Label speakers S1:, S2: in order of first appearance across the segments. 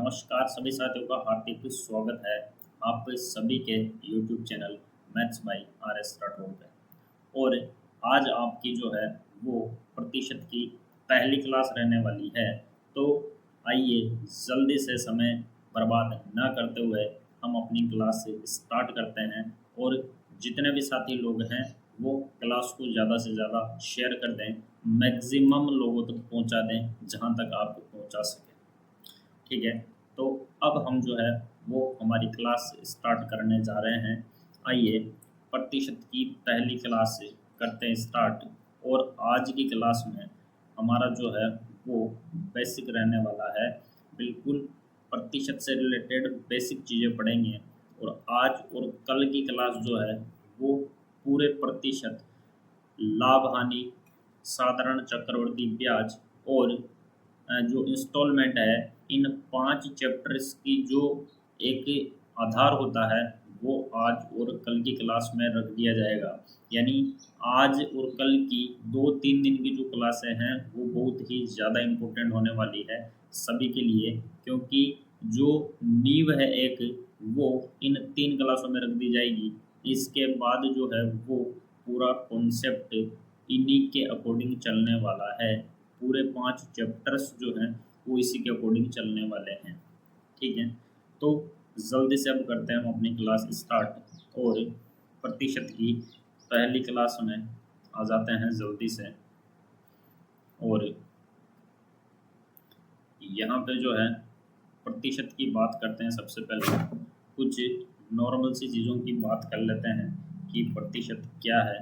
S1: नमस्कार सभी साथियों का हार्दिक स्वागत है आप सभी के YouTube channel maths by RS Rathore पे। और आज आपकी जो है वो प्रतिशत की पहली क्लास रहने वाली है। तो आइए जल्दी से समय बर्बाद ना करते हुए हम अपनी क्लास स्टार्ट करते हैं। और जितने भी साथी लोग हैं वो क्लास को ज़्यादा से ज़्यादा शेयर कर दें, मैक्सिमम लोगों तक पहुंचा दें जहां तक आप पहुंचा सकें। ठीक है, तो अब हम जो है वो हमारी क्लास स्टार्ट करने जा रहे हैं। आइए प्रतिशत की पहली क्लास से करते हैं स्टार्ट। और आज की क्लास में हमारा जो है वो बेसिक रहने वाला है। बिल्कुल प्रतिशत से रिलेटेड बेसिक चीज़ें पढ़ेंगे। और आज और कल की क्लास जो है वो पूरे प्रतिशत, लाभ हानि, साधारण चक्रवृद्धि ब्याज और जो इंस्टॉलमेंट है, इन 5 चैप्टर्स की जो एक आधार होता है वो आज और कल की क्लास में रख दिया जाएगा। यानी आज और कल की 2-3 दिन की जो क्लासें हैं वो बहुत ही ज़्यादा इम्पोर्टेंट होने वाली है सभी के लिए, क्योंकि जो नींव है एक, वो इन 3 क्लासों में रख दी जाएगी। इसके बाद जो है वो पूरा कॉन्सेप्ट इन्हीं के अकॉर्डिंग चलने वाला है। पूरे 5 चैप्टर्स जो हैं वो इसी के अकॉर्डिंग चलने वाले हैं। ठीक है, तो जल्दी से अब करते हैं हम अपनी क्लास स्टार्ट और प्रतिशत की पहली क्लास में आ जाते हैं जल्दी से। और यहाँ पे जो है प्रतिशत की बात करते हैं। सबसे पहले कुछ नॉर्मल सी चीज़ों की बात कर लेते हैं कि प्रतिशत क्या है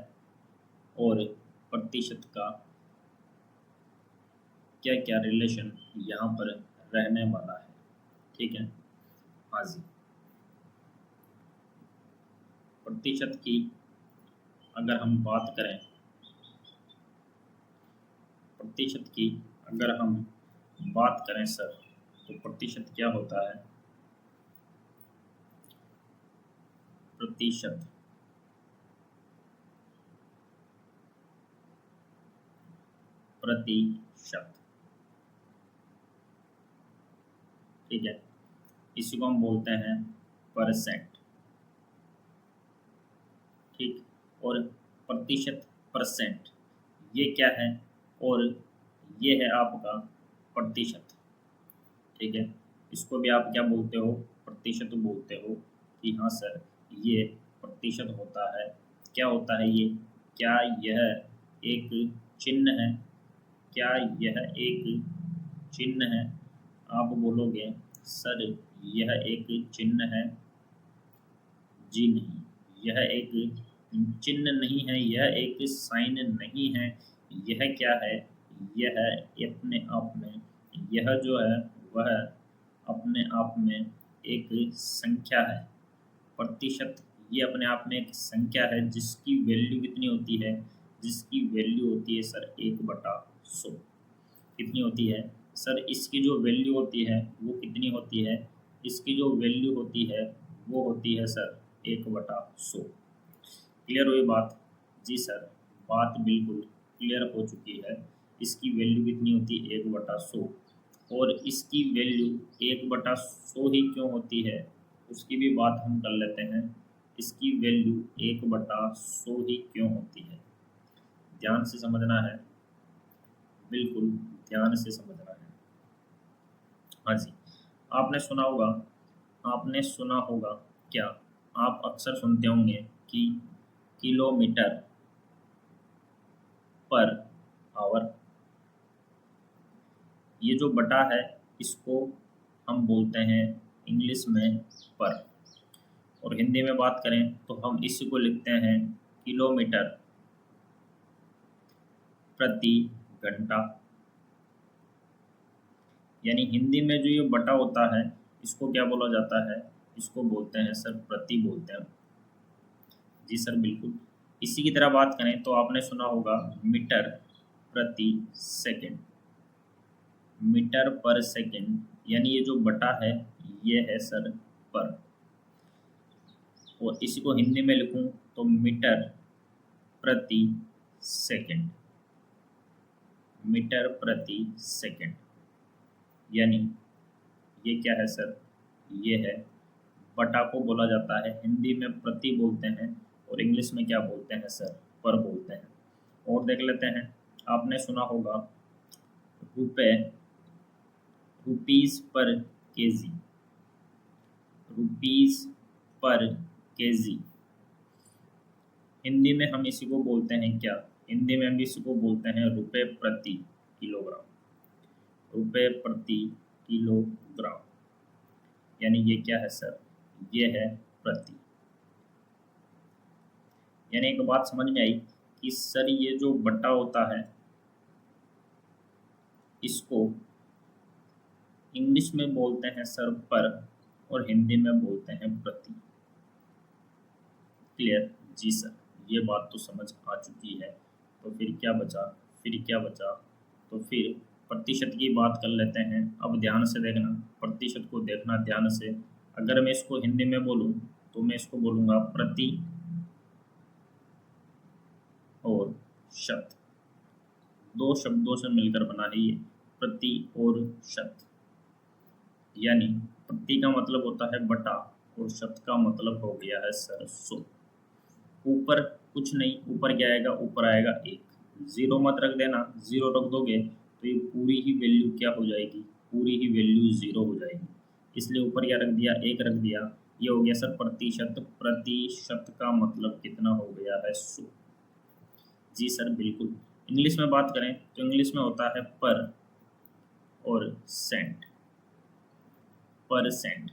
S1: और प्रतिशत का क्या क्या रिलेशन यहाँ पर रहने वाला है। ठीक है, हाँ जी। प्रतिशत की अगर हम बात करें, प्रतिशत की अगर हम बात करें सर, तो प्रतिशत क्या होता है? प्रतिशत प्रतिशत ठीक है, इसी को हम बोलते हैं परसेंट। ठीक, और प्रतिशत परसेंट ये क्या है? और ये है आपका प्रतिशत। ठीक है, इसको भी आप क्या बोलते हो? प्रतिशत बोलते हो कि हाँ सर ये प्रतिशत होता है। क्या होता है ये? क्या यह एक चिन्ह है? क्या यह एक चिन्ह है? आप बोलोगे सर यह एक चिन्ह है। जी नहीं, यह एक चिन्ह नहीं है, यह एक साइन नहीं है। यह क्या है? यह अपने आप में, यह जो है वह अपने आप में एक संख्या है। प्रतिशत ये अपने आप में एक संख्या है जिसकी वैल्यू कितनी होती है? जिसकी वैल्यू होती है सर 1/100। कितनी होती है सर? इसकी जो वैल्यू होती है वो कितनी होती है? इसकी जो वैल्यू होती है वो होती है सर 1/100। क्लियर हुई बात? जी सर, बात बिल्कुल क्लियर हो चुकी है। इसकी वैल्यू कितनी होती है? 1/100। और इसकी वैल्यू 1/100 ही क्यों होती है उसकी भी बात हम कर लेते हैं। इसकी वैल्यू 1/100 ही क्यों होती है? ध्यान से समझना है, बिल्कुल ध्यान से समझना है। हाँ जी, आपने सुना होगा, आपने सुना होगा क्या? आप अक्सर सुनते होंगे कि किलोमीटर पर आवर, ये जो बटा है इसको हम बोलते हैं इंग्लिश में पर। और हिंदी में बात करें तो हम इसी को लिखते हैं किलोमीटर प्रति घंटा। यानी हिंदी में जो ये बटा होता है इसको क्या बोला जाता है? इसको बोलते हैं सर प्रति बोलते हैं। जी सर बिल्कुल। इसी की तरह बात करें तो आपने सुना होगा मीटर प्रति सेकंड। मीटर पर सेकंड, यानी ये जो बटा है ये है सर पर। और इसी को हिंदी में लिखूं तो मीटर प्रति सेकंड। मीटर प्रति सेकंड, यानी ये क्या है सर? ये है बटा को बोला जाता है, हिंदी में प्रति बोलते हैं और इंग्लिश में क्या बोलते हैं सर? पर बोलते हैं। और देख लेते हैं, आपने सुना होगा रुपए, rupees per KG, rupees per KG. Hindi में हम इसी को बोलते हैं क्या? हिंदी में हम इसी को बोलते हैं रुपए प्रति किलोग्राम, रुपए प्रति किलोग्राम। यानी ये क्या है सर? ये है प्रति। यानी एक बात समझ में आई कि सर ये जो बटा होता है इसको इंग्लिश में बोलते हैं सर पर और हिंदी में बोलते हैं प्रति। क्लियर? जी सर, ये बात तो समझ आ चुकी है। तो फिर क्या बचा? तो फिर प्रतिशत की बात कर लेते हैं। अब ध्यान से देखना, प्रतिशत को देखना ध्यान से। अगर मैं इसको हिंदी में बोलूं तो मैं इसको बोलूँगा प्रति और शत। दो शब्दों से मिलकर बना है ये, प्रति और शत। यानी प्रति का मतलब होता है बटा और शत का मतलब हो गया है सर 100। ऊपर कुछ नहीं, ऊपर क्या आएगा? ऊपर आएगा 1। ज़ीरो मत रख देना, ज़ीरो रख दोगे तो ये पूरी ही वैल्यू क्या हो जाएगी? पूरी ही वैल्यू ज़ीरो हो जाएगी। इसलिए ऊपर क्या रख दिया? 1 रख दिया। ये हो गया सर प्रतिशत। प्रतिशत का मतलब कितना हो गया है? 100। जी सर बिल्कुल। इंग्लिश में बात करें तो इंग्लिश में होता है पर और सेंट, परसेंट।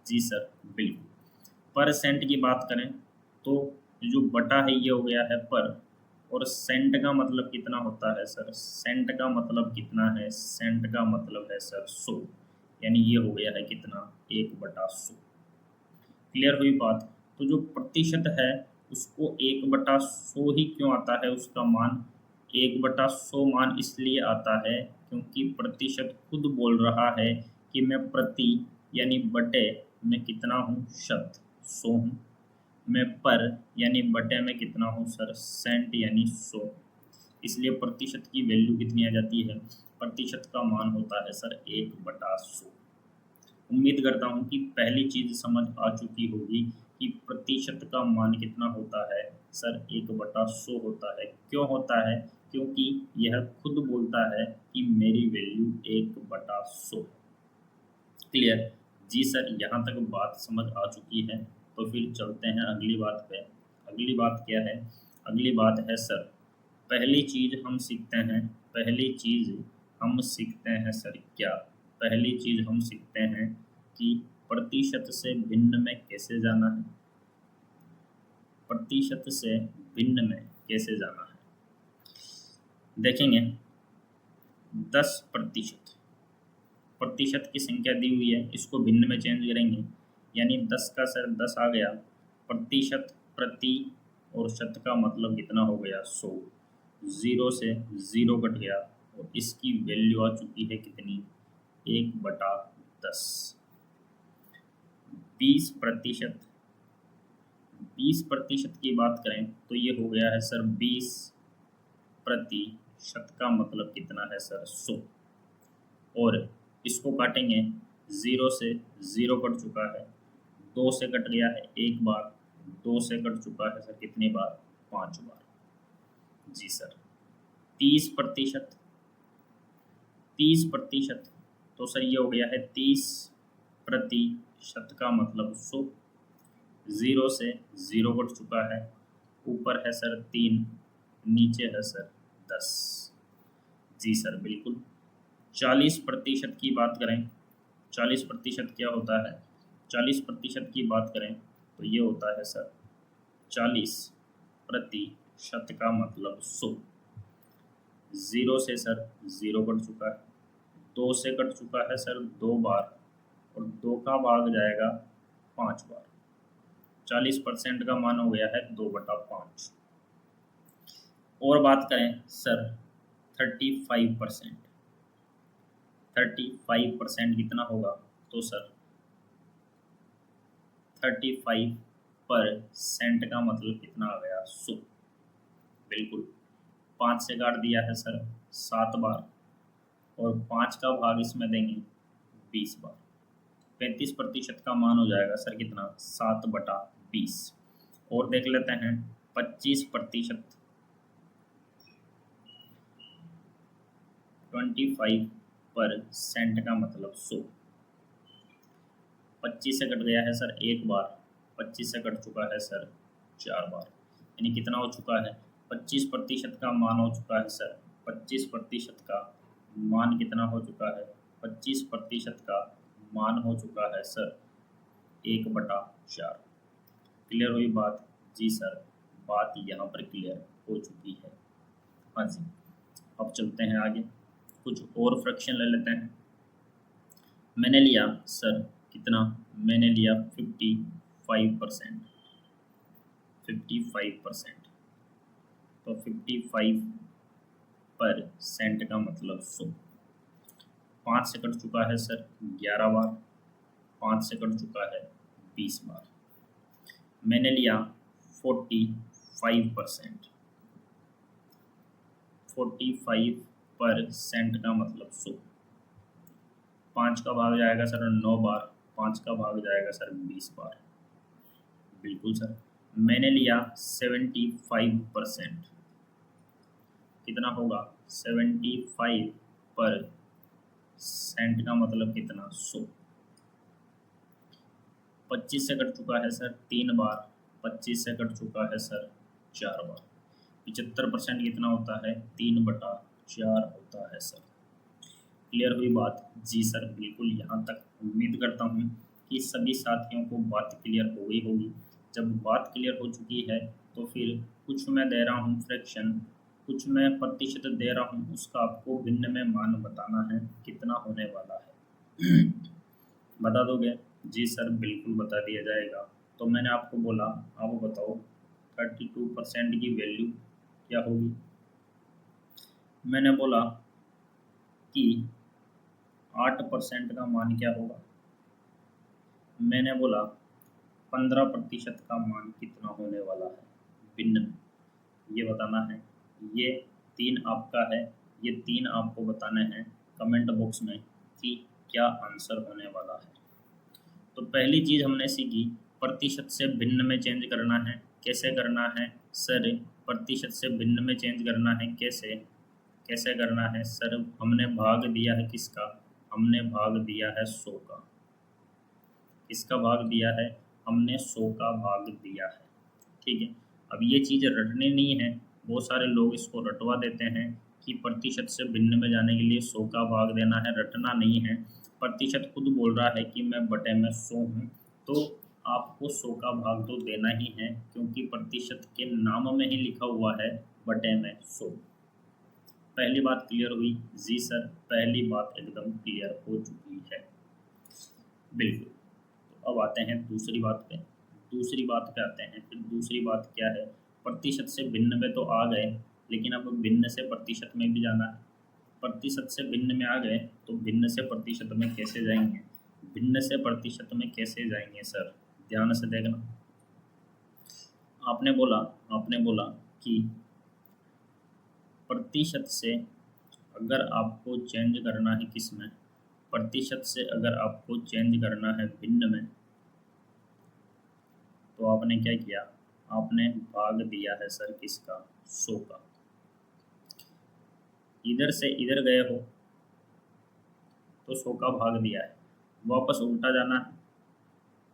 S1: जी सर बिल्कुल। परसेंट की बात करें तो जो बटा है ये हो गया है पर, और सेंट का मतलब कितना होता है सर? सेंट का मतलब कितना है? सेंट का मतलब है सर 100। यानी ये हो गया है कितना? 1/100। क्लियर हुई बात? तो जो प्रतिशत है उसको 1/100 ही क्यों आता है उसका मान? 1/100 मान इसलिए आता है क्योंकि प्रतिशत खुद बोल रहा है कि मैं प्रति यानी बटे में कितना हूँ? शत, 100 हूँ। मैं पर यानी बटे में कितना हूँ सर? सेंट यानी 100। इसलिए प्रतिशत की वैल्यू कितनी आ जाती है? प्रतिशत का मान होता है सर 1/100। उम्मीद करता हूँ कि पहली चीज़ समझ आ चुकी होगी कि प्रतिशत का मान कितना होता है सर? 1/100 होता है। क्यों होता है? क्योंकि यह खुद बोलता है कि मेरी वैल्यू 1/100 है। क्लियर? जी सर, यहाँ तक बात समझ आ चुकी है। तो फिर चलते हैं अगली बात पे। अगली बात क्या है? अगली बात है सर, पहली चीज़ हम सीखते हैं, पहली चीज़ हम सीखते हैं सर क्या? पहली चीज़ हम सीखते हैं कि प्रतिशत से भिन्न में कैसे जाना है। प्रतिशत से भिन्न में कैसे जाना है देखेंगे। 10% प्रतिशत की संख्या दी हुई है, इसको भिन्न में चेंज करेंगे। यानी 10 का सर 10 आ गया, प्रतिशत प्रति और शत का मतलब कितना हो गया? 100। ज़ीरो से ज़ीरो कट गया और इसकी वैल्यू आ चुकी है कितनी? 1/10। 20%, 20% की बात करें तो ये हो गया है सर 20%। का मतलब कितना है सर? 100। और इसको काटेंगे, ज़ीरो से ज़ीरो कट चुका है, 2 से कट गया है 1 बार, 2 से कट चुका है सर कितनी बार? 5 बार। जी सर। 30%, 30%। तो सर ये हो गया है 30% का मतलब 100। ज़ीरो से ज़ीरो कट चुका है, ऊपर है सर 3, नीचे है सर 10। जी सर बिल्कुल। 40% की बात करें, 40% क्या होता है? 40% की बात करें तो ये होता है सर 40% का मतलब 100। ज़ीरो से सर ज़ीरो कट चुका है, 2 से कट चुका है सर 2 बार, और 2 का भाग जाएगा 5 बार। 40% का मान हो गया है 2/5। और बात करें सर 35%, 35% कितना होगा? तो सर 35% का मतलब कितना आ गया? 100। बिल्कुल। 5 से काट दिया है सर 7 बार, और 5 का भाग इसमें देंगे 20 बार। 35% का मान हो जाएगा सर कितना, 7/20। और देख लेते हैं 25%, 25% का मतलब 100। 25 से कट गया है सर एक बार, 25 से कट चुका है सर 4 बार, यानी कितना हो चुका है, 25% का मान हो चुका है सर, 25% का मान कितना हो चुका है, 25% का मान हो चुका है सर 1/4। क्लियर हुई बात? जी सर, बात यहाँ पर क्लियर हो चुकी है। हाँ जी, अब चलते हैं आगे, कुछ और फ्रैक्शन ले लेते हैं। मैंने लिया सर कितना, मैंने लिया 55%, 55%, तो 55% का मतलब 100। 5 से कट चुका है सर 11 बार, 5 से कट चुका है 20 बार। मैंने लिया 45%, 45% का मतलब 100। 5 का भाग जाएगा सर 9 बार, 5 का भाग जाएगा सर 20 बार। बिल्कुल सर। मैंने लिया 75%, कितना होगा, 75% का मतलब कितना, 100। 25 से कट चुका है सर 3 बार, 25 से कट चुका है सर 4 बार। 75% कितना होता है, 3/4 होता है सर। क्लियर हुई बात? जी सर बिल्कुल। यहाँ तक उम्मीद करता हूँ कि सभी साथियों को बात क्लियर हो गई होगी। जब बात क्लियर हो चुकी है तो फिर कुछ मैं दे रहा हूँ फ्रैक्शन, कुछ मैं प्रतिशत दे रहा हूँ, उसका आपको भिन्न में मान बताना है कितना होने वाला है। बता दोगे? जी सर बिल्कुल बता दिया जाएगा। तो मैंने आपको बोला, आप बताओ 32% की वैल्यू क्या होगी। मैंने बोला कि 8% का मान क्या होगा। मैंने बोला 15% का मान कितना होने वाला है भिन्न में, ये बताना है। ये 3 आपका है, ये 3 आपको बताने हैं कमेंट बॉक्स में कि क्या आंसर होने वाला है। तो पहली चीज़ हमने सीखी, प्रतिशत से भिन्न में चेंज करना है। कैसे करना है सर? प्रतिशत से भिन्न में चेंज करना है कैसे, कैसे करना है सर? हमने भाग दिया है किसका, हमने भाग दिया है 100 का। किसका भाग दिया है? हमने 100 का भाग दिया है। ठीक है, अब ये चीज़ रटनी नहीं है। बहुत सारे लोग इसको रटवा देते हैं कि प्रतिशत से भिन्न में जाने के लिए 100 का भाग देना है, रटना नहीं है। प्रतिशत खुद बोल रहा है कि मैं बटे में 100 हूँ, तो आपको 100 का भाग तो देना ही है, क्योंकि प्रतिशत के नाम में ही लिखा हुआ है बटे में 100। पहली बात क्लियर हुई? जी सर, पहली बात एकदम क्लियर हो चुकी है। बिल्कुल। तो अब आते हैं दूसरी बात पे। दूसरी बात पे आते हैं, फिर दूसरी बात क्या है, प्रतिशत से भिन्न में तो आ गए, लेकिन अब भिन्न से प्रतिशत में भी जाना है। प्रतिशत से भिन्न में आ गए तो भिन्न से प्रतिशत में कैसे जाएंगे, भिन्न से प्रतिशत में कैसे जाएंगे सर? ध्यान से देखना। आपने बोला, आपने बोला कि प्रतिशत से अगर आपको चेंज करना है किस में, प्रतिशत से अगर आपको चेंज करना है भिन्न में, तो आपने क्या किया, आपने भाग दिया है सर किसका, 100 का। इधर से इधर गए हो तो 100 का भाग दिया है, वापस उल्टा जाना है।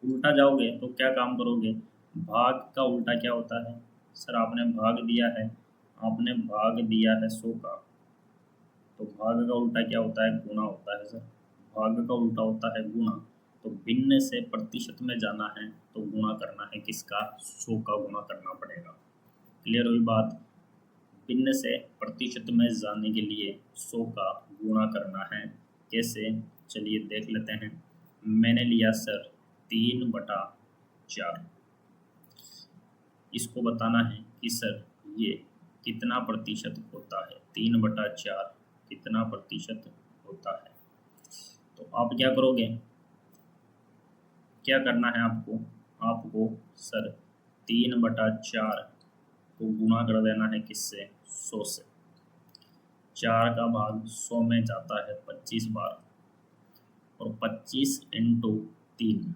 S1: उल्टा जाओगे तो क्या काम करोगे, भाग का उल्टा क्या होता है सर? आपने भाग दिया है, आपने भाग दिया है 100 का, तो भाग का उल्टा क्या होता है, गुना होता है सर। भाग का उल्टा होता है गुना। तो भिन्न से प्रतिशत में जाना है तो गुणा करना है किसका, 100 का गुणा करना पड़ेगा। क्लियर हुई बात? भिन्न से प्रतिशत में जाने के लिए 100 का गुणा करना है। कैसे, चलिए देख लेते हैं। मैंने लिया सर 3/4, इसको बताना है कि सर ये कितना प्रतिशत होता है, 3/4 कितना प्रतिशत होता है। तो आप क्या करोगे, क्या करना है आपको, आपको सर 3/4 को गुणा कर देना है किससे, 100 से। 4 का भाग 100 में जाता है 25 बार, और 25 इंटू 3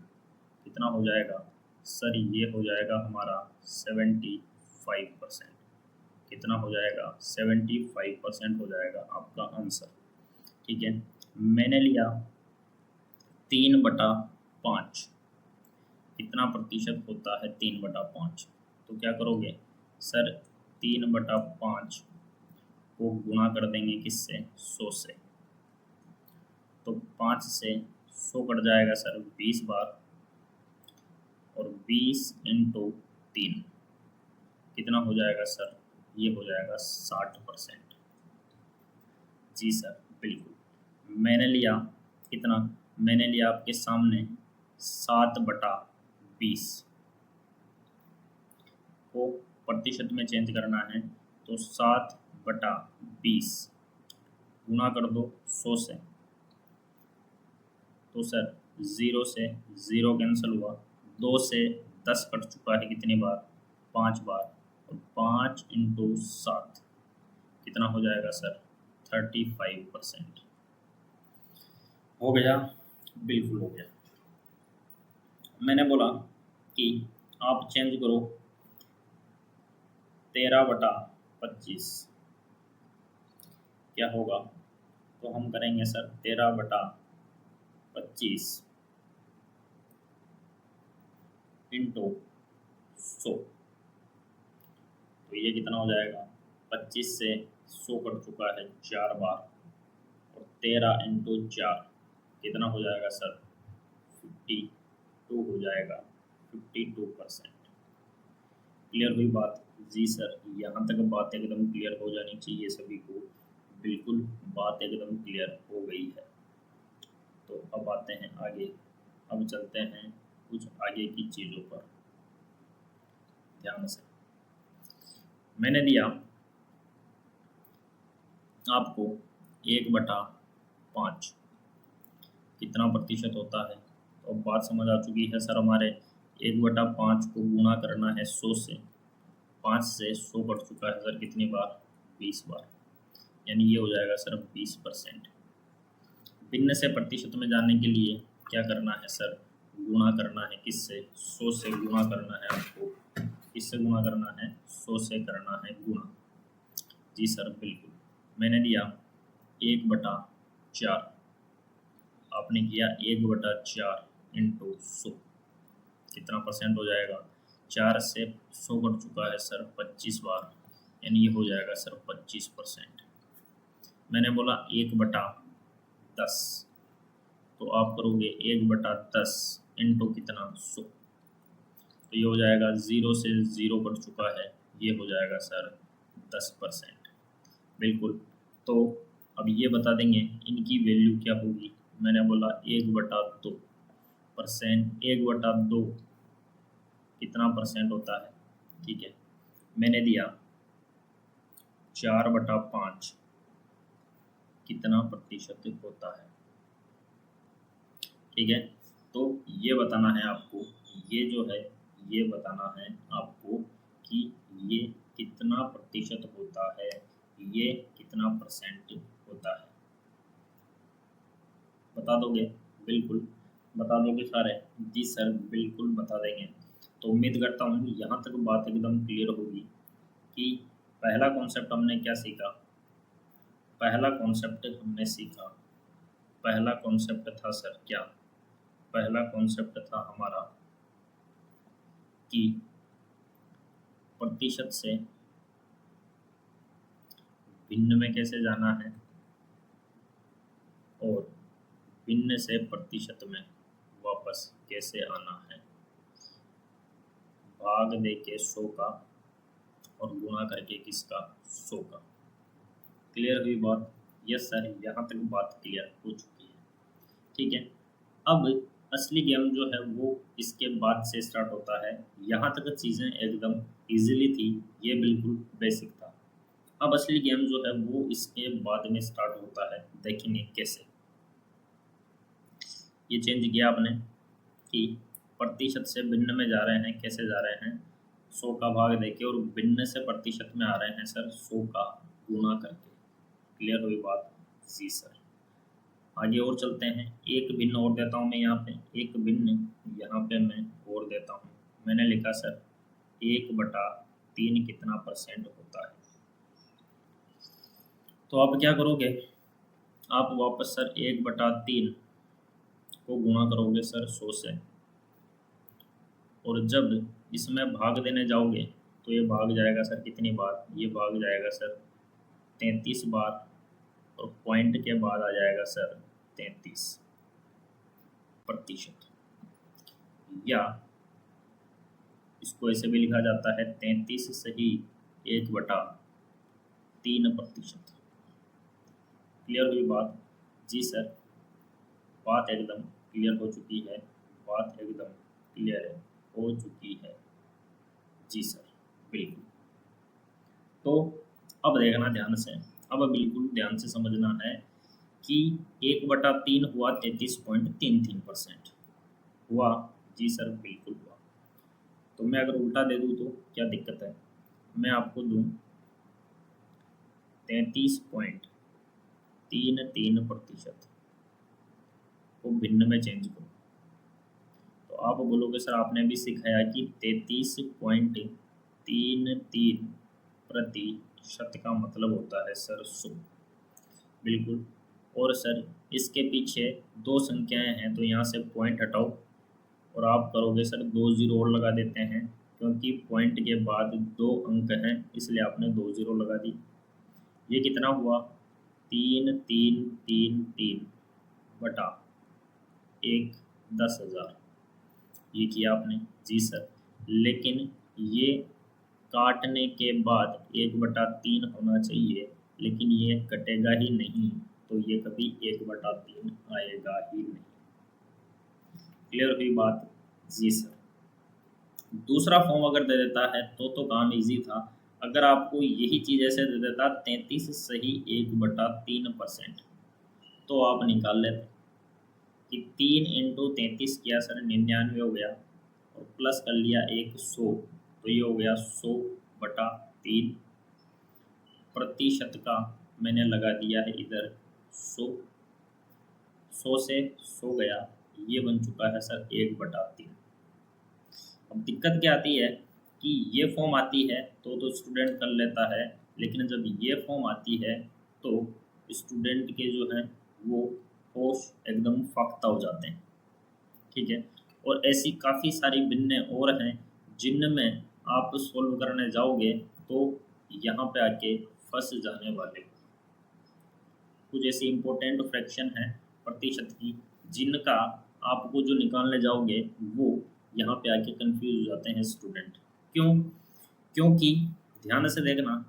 S1: कितना हो जाएगा सर? ये हो जाएगा हमारा 75%। कितना हो जाएगा? 75% हो जाएगा आपका आंसर। ठीक है, मैंने लिया 3/5। कितना प्रतिशत होता है 3/5? तो क्या करोगे सर? 3/5 को गुणा कर देंगे किससे? 100 से। तो 5 से 100 कट जाएगा सर 20 बार, और 20 इंटू 3 कितना हो जाएगा सर? ये हो जाएगा 60%। जी सर बिल्कुल। मैंने लिया कितना? मैंने लिया आपके सामने 7/20 को प्रतिशत में चेंज करना है, तो 7/20 गुणा कर दो 100 से। तो सर 0 से 0 कैंसिल हुआ, 2 से 10 कट चुका है कितनी बार? 5 बार, और 5 इंटू 7 कितना हो जाएगा सर? 35%। हो गया? बिल्कुल हो गया। मैंने बोला कि आप चेंज करो 13/25, क्या होगा? तो हम करेंगे सर 13/25 इंटू 100। तो ये कितना हो जाएगा? 25 से 100 कट चुका है 4 बार, और 13 इंटू 4 कितना हो जाएगा सर? 52 हो जाएगा। 52%। क्लियर हुई बात? जी सर, यहाँ तक बात एकदम क्लियर हो जानी चाहिए सभी को। बिल्कुल बात एकदम क्लियर हो गई है। तो अब आते हैं आगे। अब चलते हैं कुछ आगे की चीज़ों पर ध्यान से। मैंने दिया आपको 1/5 कितना प्रतिशत होता है? तो अब बात समझ आ चुकी है सर हमारे। 1/5 को गुणा करना है 100 से। 5 से 100 कट चुका है सर कितनी बार? 20 बार, यानी ये हो जाएगा सर 20%। भिन्न से प्रतिशत में जाने के लिए क्या करना है सर? गुणा करना है किससे? 100 से गुणा करना है आपको। किससे गुणा करना है? 100 से करना है गुणा। जी सर बिल्कुल। मैंने दिया 1/4, आपने किया 1/4 इंटू 100 कितना परसेंट हो जाएगा? 4 से 100 कट चुका है सर 25 बार, यानी ये हो जाएगा सर 25%। मैंने बोला 1/10, तो आप करोगे 1/10 इंटू कितना? 100। तो ये हो जाएगा 0 से 0 कट चुका है, ये हो जाएगा सर 10%। बिल्कुल। तो अब ये बता देंगे इनकी वैल्यू क्या होगी। मैंने बोला 1/2%। 1/2 कितना परसेंट होता है? ठीक है, मैंने दिया 4/5 कितना प्रतिशत होता है? ठीक है, तो ये बताना है आपको। ये जो है ये बताना है आपको कि ये कितना प्रतिशत होता है, ये कितना परसेंट होता है। बता दोगे? बिल्कुल बता दोगे सारे? जी सर बिल्कुल बता देंगे। तो उम्मीद करता हूँ यहाँ तक बात एकदम क्लियर होगी कि पहला कॉन्सेप्ट हमने क्या सीखा। पहला कॉन्सेप्ट हमने सीखा, पहला कॉन्सेप्ट था सर क्या? पहला कॉन्सेप्ट था हमारा कि प्रतिशत से भिन्न में कैसे जाना है, और भिन्न से प्रतिशत में वापस कैसे आना है। भाग दे के 100 का और गुणा करके किसका? 100 का। क्लियर हुई बात? यस सर, यहाँ तक बात क्लियर हो चुकी है। ठीक है, अब असली गेम जो है वो इसके बाद से स्टार्ट होता है। यहाँ तक चीज़ें एकदम इजीली थी, ये बिल्कुल बेसिक था। अब असली गेम जो है वो इसके बाद में स्टार्ट होता है। देखेंगे कैसे। ये चेंज किया आपने कि प्रतिशत से भिन्न में जा रहे हैं। कैसे जा रहे हैं? 100 का भाग देके, और भिन्न से प्रतिशत में आ रहे हैं सर 100 का गुणा करके। क्लियर हुई बात? जी सर। आगे और चलते हैं। एक भिन्न और देता हूँ मैं यहाँ पे, एक भिन्न यहाँ पे मैं और देता हूँ। मैंने लिखा सर 1/3 कितना परसेंट होता है। तो आप क्या करोगे, आप वापस सर 1/3 को गुणा करोगे सर 100 से, और जब इसमें भाग देने जाओगे तो ये भाग जाएगा सर कितनी बार, ये भाग जाएगा सर 33 बार, और पॉइंट के बाद आ जाएगा सर 33%। या इसको ऐसे भी लिखा जाता है 33 सही 1/3%। क्लियर हुई बात? जी सर, बात एकदम क्लियर हो चुकी है, बात एकदम क्लियर हो चुकी है। जी सर, बिल्कुल। तो अब देखना ध्यान से, अब बिल्कुल ध्यान से समझना है कि 1/3 हुआ 33.33% हुआ। जी सर, बिल्कुल हुआ। तो मैं अगर उल्टा दे दूँ तो क्या दिक्कत है, मैं आपको दूँ 33.33% को भिन्न में चेंज करो, तो आप बोलोगे सर आपने भी सिखाया कि 33.33% का मतलब होता है सर 100। बिल्कुल। और सर इसके पीछे दो संख्याएं हैं, तो यहाँ से पॉइंट हटाओ और आप करोगे सर 2 जीरो और लगा देते हैं, क्योंकि पॉइंट के बाद 2 अंक हैं इसलिए आपने 2 जीरो लगा दी। ये कितना हुआ, 3333 बटा 10,000, ये किया आपने। जी सर, लेकिन ये काटने के बाद 1/3 होना चाहिए, लेकिन ये कटेगा ही नहीं, तो ये कभी 1/3 आएगा ही नहीं। क्लियर हुई बात? जी सर। दूसरा फॉर्म अगर दे देता है तो काम इजी था। अगर आपको यही चीज़ ऐसे दे देता 33 सही 1/3%, तो आप निकाल लेते कि 3 × 33 किया सर 99 हो गया, और प्लस कर लिया 100, तो ये हो गया 100/3। प्रतिशत का मैंने लगा दिया है इधर 100, 100 से 100 गया, ये बन चुका है सर 1/3। अब दिक्कत क्या आती है कि ये फॉर्म आती है तो स्टूडेंट कर लेता है, लेकिन जब ये फॉर्म आती है तो स्टूडेंट के जो है वो होश एकदम फाख्ता हो जाते हैं। ठीक है, और ऐसी काफ़ी सारी भिन्न और हैं जिनमें आप सोल्व करने जाओगे तो यहाँ पे आके फंस जाने वाले। कुछ ऐसी इम्पोर्टेंट फ्रैक्शन है प्रतिशत की जिनका आपको जो निकालने जाओगे वो यहाँ पे आके कंफ्यूज हो जाते हैं स्टूडेंट। क्यों? क्योंकि ध्यान से देखना,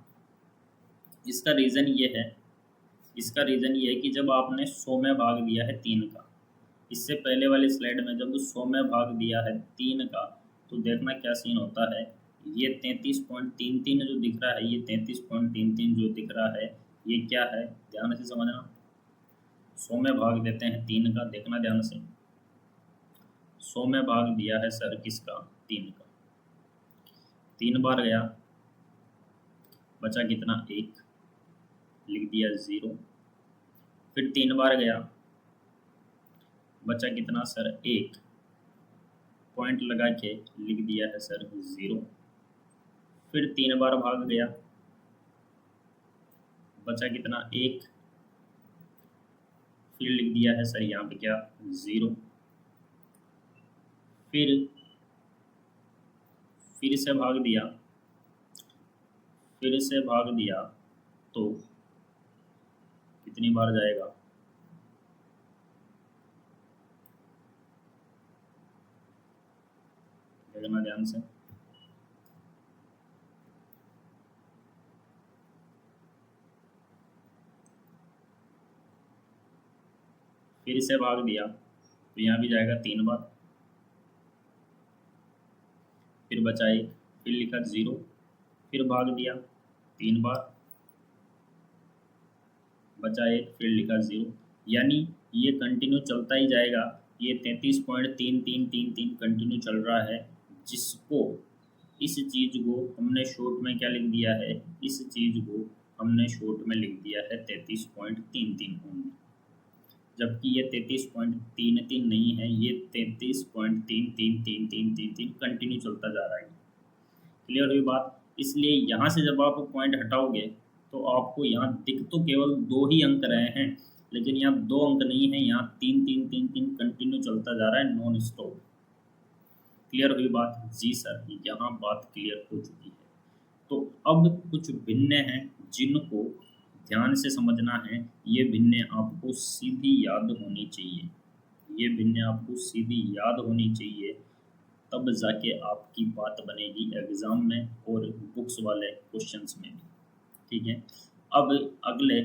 S1: इसका रीज़न ये है, इसका रीज़न ये है कि जब आपने 100 में भाग दिया है 3 का, इससे पहले वाली स्लाइड में जब 100 में भाग दिया है 3 का, तो देखना क्या सीन होता है। ये 33.33 जो दिख रहा है, ये 33.33 जो दिख रहा है, ये क्या है, ध्यान से समझना। 100 में भाग देते हैं 3 का, देखना ध्यान से। 100 में भाग दिया है सर किसका, 3 का, 3 बार गया, बचा कितना, 1, लिख दिया 0। फिर 3 बार गया, बचा कितना सर, 1, पॉइंट लगा के लिख दिया है सर 0। फिर 3 बार भाग गया, बचा कितना, 1, फिर लिख दिया है सर यहाँ पे क्या, 0। फिर से भाग दिया, फिर से भाग दिया, तो कितनी बार जाएगा, देखना ध्यान से। फिर से भाग दिया तो यहाँ भी जाएगा 3 बार, फिर बचा 1, फिर लिखा 0, फिर भाग दिया 3 बार, बचा 1, फिर लिखा 0। यानी ये कंटिन्यू चलता ही जाएगा। ये 33.3333 कंटिन्यू चल रहा है, जिसको इस चीज़ को हमने शॉर्ट में क्या लिख दिया है, इस चीज़ को हमने शॉर्ट में लिख दिया है 33.33 ओनली। जबकि ये 33.33 नहीं है, ये 33.333333 कंटिन्यू चलता जा रहा है। क्लियर हुई बात। इसलिए यहाँ से जब आप पॉइंट हटाओगे तो आपको यहाँ दिख तो केवल 2 ही अंक रहे हैं, लेकिन यहाँ 2 अंक नहीं है, यहाँ 3 3 3 3 कंटिन्यू चलता जा रहा है नॉन स्टॉप। क्लियर हुई बात? जी सर, यहाँ बात क्लियर हो चुकी है। तो अब कुछ भिन्न हैं जिनको ध्यान से समझना है। ये भिन्न आपको सीधी याद होनी चाहिए, ये भिन्न आपको सीधी याद होनी चाहिए, तब जाके आपकी बात बनेगी एग्ज़ाम में और बुक्स वाले क्वेश्चंस में भी। ठीक है, अब अगले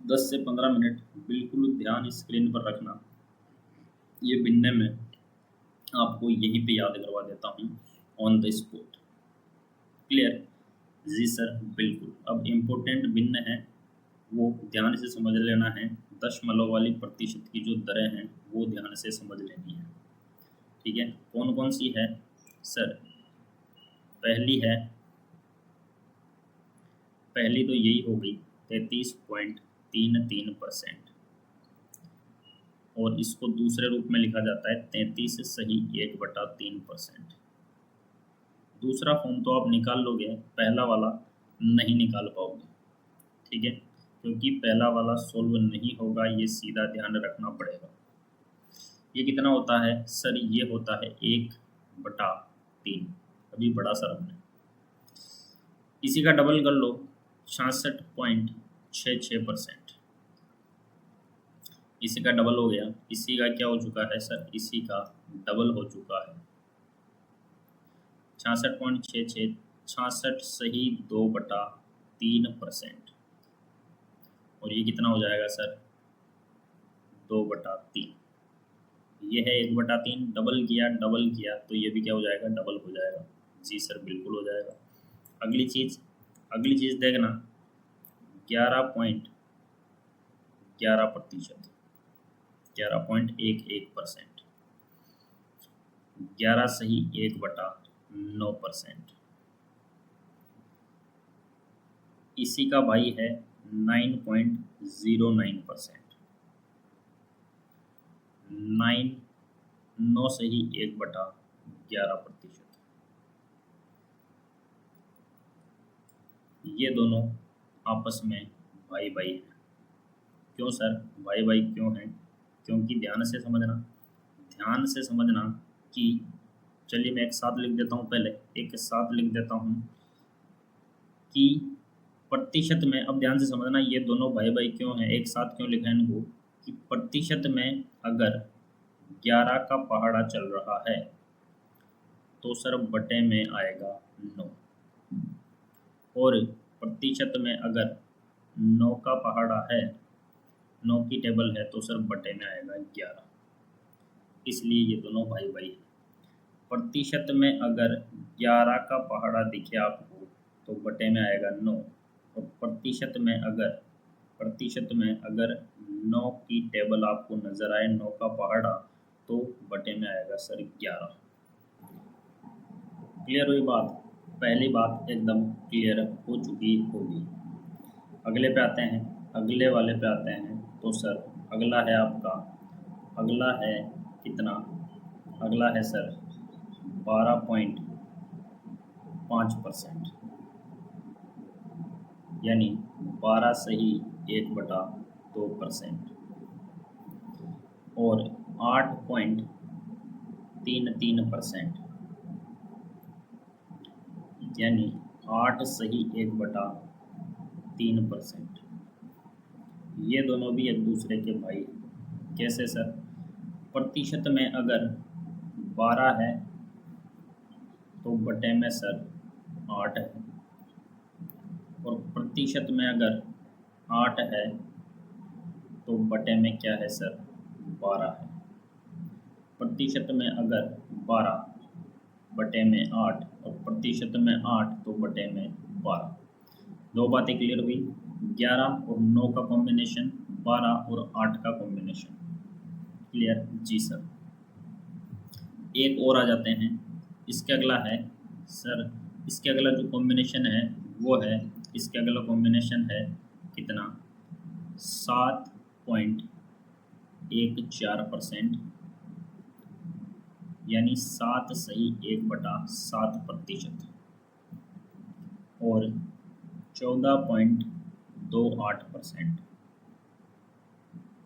S1: 10 से 15 मिनट बिल्कुल ध्यान स्क्रीन पर रखना। ये भिन्न में आपको यहीं पे याद करवा देता हूँ ऑन द स्पॉट। क्लियर? जी सर, बिल्कुल। अब इम्पोर्टेंट भिन्न है वो ध्यान से समझ लेना है। दशमलव वाली प्रतिशत की जो दरें हैं वो ध्यान से समझ लेनी है। ठीक है, कौन कौन सी है सर? पहली तो यही हो गई 33.33%, और इसको दूसरे रूप में लिखा जाता है 33 सही 1/3%। दूसरा फॉर्म तो आप निकाल लोगे, पहला वाला नहीं निकाल पाओगे। ठीक है, क्योंकि पहला वाला सोल्व नहीं होगा, ये सीधा ध्यान रखना पड़ेगा। ये कितना होता है सर? ये होता है 1/3, अभी बड़ा सा रखना। इसी का डबल कर लो, 66.66%। इसी का डबल हो गया, इसी का क्या हो चुका है सर? इसी का डबल हो चुका है 66.66, 66 सही 2/3%। और ये कितना हो जाएगा सर? 2/3। ये है 1/3, डबल किया तो ये भी क्या हो जाएगा? डबल हो जाएगा। जी सर, बिल्कुल हो जाएगा। अगली चीज़ देखना, 11.11%, 11.11%, 11 सही 1/9%। इसी का भाई है 9.09%, 9 सही 1/11%। ये दोनों आपस में भाई भाई हैं। क्यों सर भाई भाई क्यों हैं? क्योंकि ध्यान से समझना कि, चलिए मैं एक साथ लिख देता हूँ, पहले एक साथ लिख देता हूँ कि प्रतिशत में, अब ध्यान से समझना ये दोनों भाई भाई क्यों हैं, एक साथ क्यों लिखा है इनको, कि प्रतिशत में अगर 11 का पहाड़ा चल रहा है तो सर बटे में आएगा 9, और प्रतिशत में अगर 9 का पहाड़ा है, 9 की टेबल है, तो सर बटे में आएगा 11। इसलिए ये दोनों भाई भाई हैं। प्रतिशत में अगर 11 का पहाड़ा दिखे आपको तो बटे में आएगा 9, और प्रतिशत में अगर 9 की टेबल आपको नज़र आए, 9 का पहाड़ा, तो बटे में आएगा सर 11। क्लियर हुई बात? पहली बात एकदम क्लियर हो चुकी होगी। अगले पे आते हैं, अगले वाले पे आते हैं। तो सर अगला है आपका, अगला है कितना? अगला है सर 12.5%, यानी 12 सही 1/2%, और 8.33%, यानी 8 सही 1/3%। ये दोनों भी एक दूसरे के भाई हैं। कैसे सर? प्रतिशत में अगर 12 है तो बटे में सर 8 है, और प्रतिशत में अगर 8 है तो बटे में क्या है सर? 12 है। प्रतिशत में अगर 12 बटे में 8, और प्रतिशत में 8 तो बटे में 12। दो बातें क्लियर हुई, 11 और 9 का कॉम्बिनेशन, 12 और 8 का कॉम्बिनेशन। क्लियर? जी सर। एक और आ जाते हैं, इसके अगला है सर, इसके अगला जो कॉम्बिनेशन है, इसके अगला कॉम्बिनेशन है कितना? 7 7.14%, यानी 7/1/7%, और 14.28%,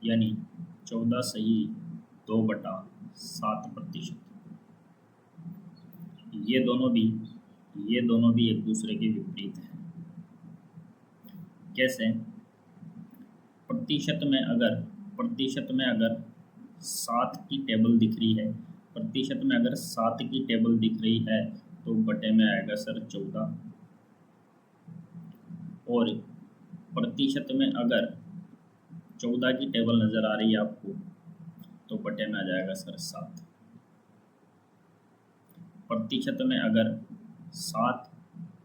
S1: यानी 14/2/7%। ये दोनों भी एक दूसरे के विपरीत हैं। कैसे? प्रतिशत में अगर 7 की टेबल दिख रही है, प्रतिशत में अगर 7 की टेबल दिख रही है तो बटे में आएगा सर 14, और प्रतिशत में अगर 14 की टेबल नज़र आ रही है आपको तो बटे में आ जाएगा सर 7। प्रतिशत में अगर 7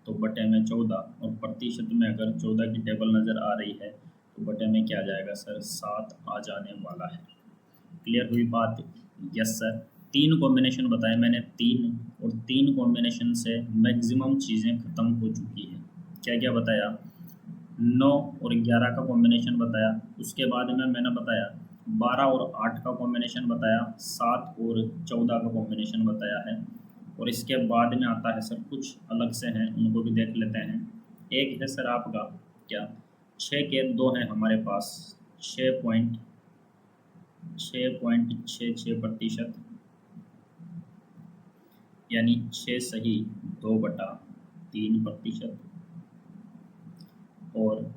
S1: तो बटे में 14, और प्रतिशत में अगर 14 की टेबल नज़र आ रही है तो बटे में क्या आ जाएगा सर? 7 आ जाने वाला है। क्लियर हुई बात? Yes sir. 3 कॉम्बिनेशन बताए मैंने, 3, और 3 कॉम्बिनेशन से मैक्सिमम चीज़ें ख़त्म हो चुकी है। क्या क्या बताया? 9 और 11 का कॉम्बिनेशन बताया, उसके बाद में मैंने बताया 12 और 8 का कॉम्बिनेशन बताया, 7 और 14 का कॉम्बिनेशन बताया है, और इसके बाद में आता है सर कुछ अलग से हैं, उनको भी देख लेते हैं। एक है सर आपका क्या, 6 के 2 हैं हमारे पास, 6.66%, यानी 6/2/3%, और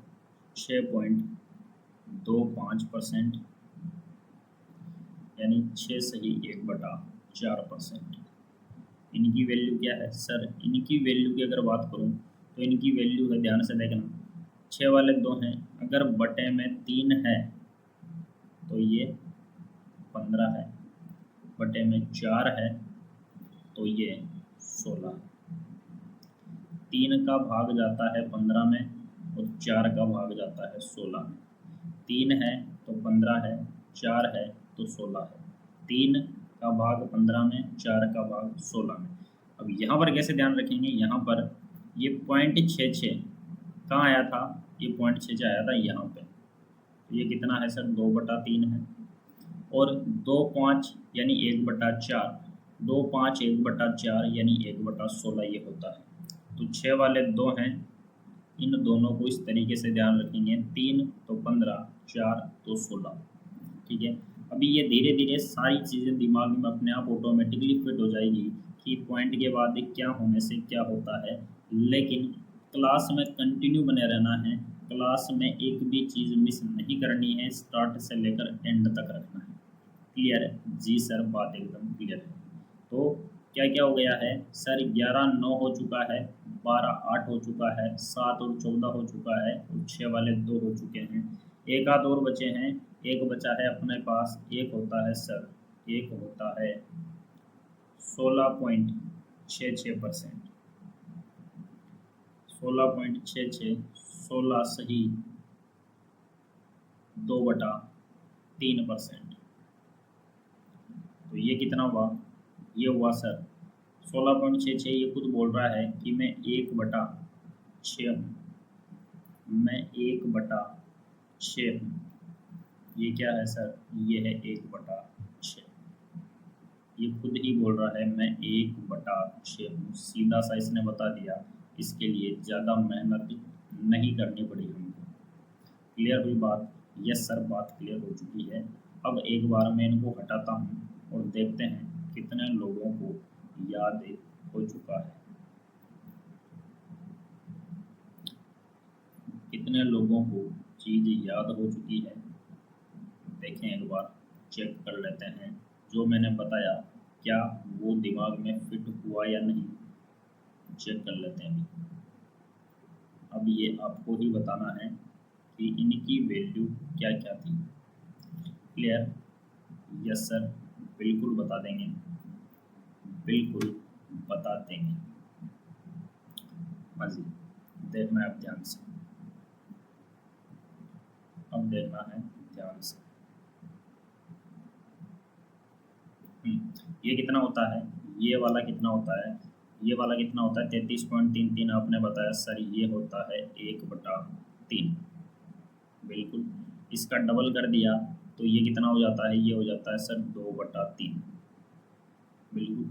S1: 6.25%, यानी 6/1/4%। इनकी वैल्यू क्या है सर? इनकी वैल्यू की अगर बात करूं तो इनकी वैल्यू है, ध्यान से देखना, 6 वाले 2 हैं, अगर बटे में 3 है तो ये 15 है, बटे में 4 है तो ये 16 है। 3 का भाग जाता है 15 में और 4 का भाग जाता है 16 में। 3 है तो 15 है, 4 है तो 16 है। 3 का भाग 15 में, 4 का भाग 16 में। अब यहाँ पर कैसे ध्यान रखेंगे? यहाँ पर ये 0.66 कहाँ आया था? ये 0.66 आया था यहाँ पे। तो ये कितना है सर? 2/3 है, और 2/5 यानी 1/4, 2/5 1/4 यानी 1/16 ये होता है। तो 6 वाले 2 हैं, इन दोनों को इस तरीके से ध्यान रखेंगे, 3 तो 15, 4 तो 16। ठीक है। अभी ये धीरे धीरे सारी चीज़ें दिमाग में अपने आप ऑटोमेटिकली फिट हो जाएगी कि पॉइंट के बाद क्या होने से क्या होता है, लेकिन क्लास में कंटिन्यू बने रहना है। क्लास में एक भी चीज़ मिस नहीं करनी है, स्टार्ट से लेकर एंड तक रखना है। क्लियर है? जी सर, बात एकदम क्लियर है। तो क्या क्या हो गया है सर? 11/9 हो चुका है, 12/8 हो चुका है, 7 और 14 हो चुका है, और 6 वाले 2 हो चुके हैं। एक आध और बचे हैं, एक बचा है अपने पास, एक होता है सर, एक होता है 16.66%। 16.66, 16/2/3%। तो ये कितना हुआ? ये हुआ सर 16.66। ये खुद बोल रहा है कि मैं 1/6 हूँ, मैं 1/6 हूँ। ये क्या है सर? ये है 1/6। ये खुद ही बोल रहा है मैं 1/6 हूँ। सीधा सा इसने बता दिया, इसके लिए ज़्यादा मेहनत नहीं करनी पड़ी हमको। क्लियर हुई बात? यस सर, बात क्लियर हो चुकी है। अब एक बार मैं इनको हटाता हूँ और देखते हैं कितने लोगों को याद हो चुका है, कितने लोगों को चीज़ याद हो चुकी है। देखें, एक बार चेक कर लेते हैं जो मैंने बताया क्या वो दिमाग में फिट हुआ या नहीं, चेक कर लेते हैं। अब ये आपको ही बताना है कि इनकी वैल्यू क्या क्या थी। क्लियर? यस सर, बिल्कुल बता देंगे, बिल्कुल बता देंगे। हाँ जी, देखना है अब ध्यान से, अब देखना है ध्यान से। ये कितना होता है? ये वाला कितना होता है? ये वाला कितना होता है? 33.33 आपने बताया सर, ये होता है 1/3। बिल्कुल। इसका डबल कर दिया तो ये कितना हो जाता है, ये हो जाता है सर 2/3। बिल्कुल।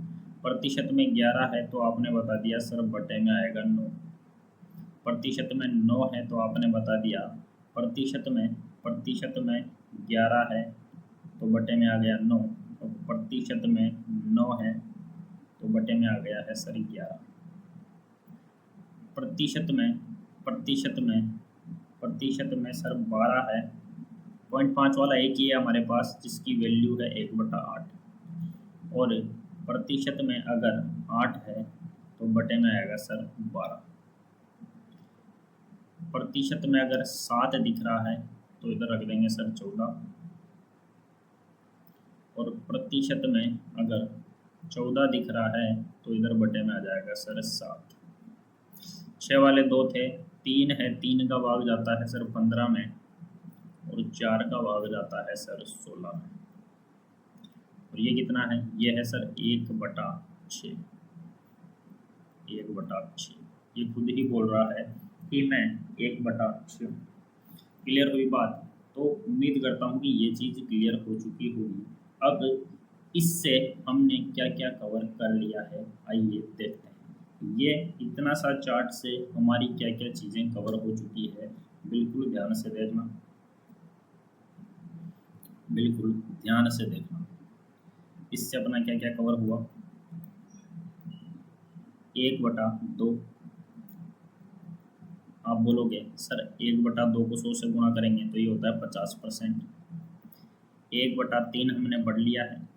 S1: प्रतिशत में 11 है तो आपने बता दिया सर बटे में आएगा 9। प्रतिशत में 9 है तो आपने बता दिया प्रतिशत में 11 है तो बटे में आ गया 9, तो प्रतिशत में 9 है तो बटे में आ गया है सर 11। प्रतिशत में सर 12 है, 0.5 वाला एक ही है हमारे पास जिसकी वैल्यू है 1/8, और प्रतिशत में अगर 8 है तो बटे में आएगा सर 12। प्रतिशत में अगर 7 दिख रहा है तो इधर रख देंगे सर 14, और प्रतिशत में अगर 14 दिख रहा है तो इधर बटे में आ जाएगा सर 7। 6 वाले 2 थे, 3 है, 3 का भाग जाता है सर 15 में, और 4 का भाग जाता है सर 16 में, और ये कितना है, ये है सर 1/6। 1/6 ये खुद ही बोल रहा है कि मैं 1/6। क्लियर हुई बात? तो उम्मीद करता हूँ कि ये चीज़ क्लियर हो चुकी होगी। अब इससे हमने क्या क्या कवर कर लिया है, आइए देखते हैं। ये इतना सा चार्ट से हमारी क्या क्या चीज़ें कवर हो चुकी है, बिल्कुल ध्यान से देखना, बिल्कुल ध्यान से देखना। इससे अपना क्या क्या कवर हुआ, 1/2। आप बोलोगे सर 1/2 को 100 से गुणा करेंगे तो ये होता है 50%। 1/3 हमने बढ़ लिया है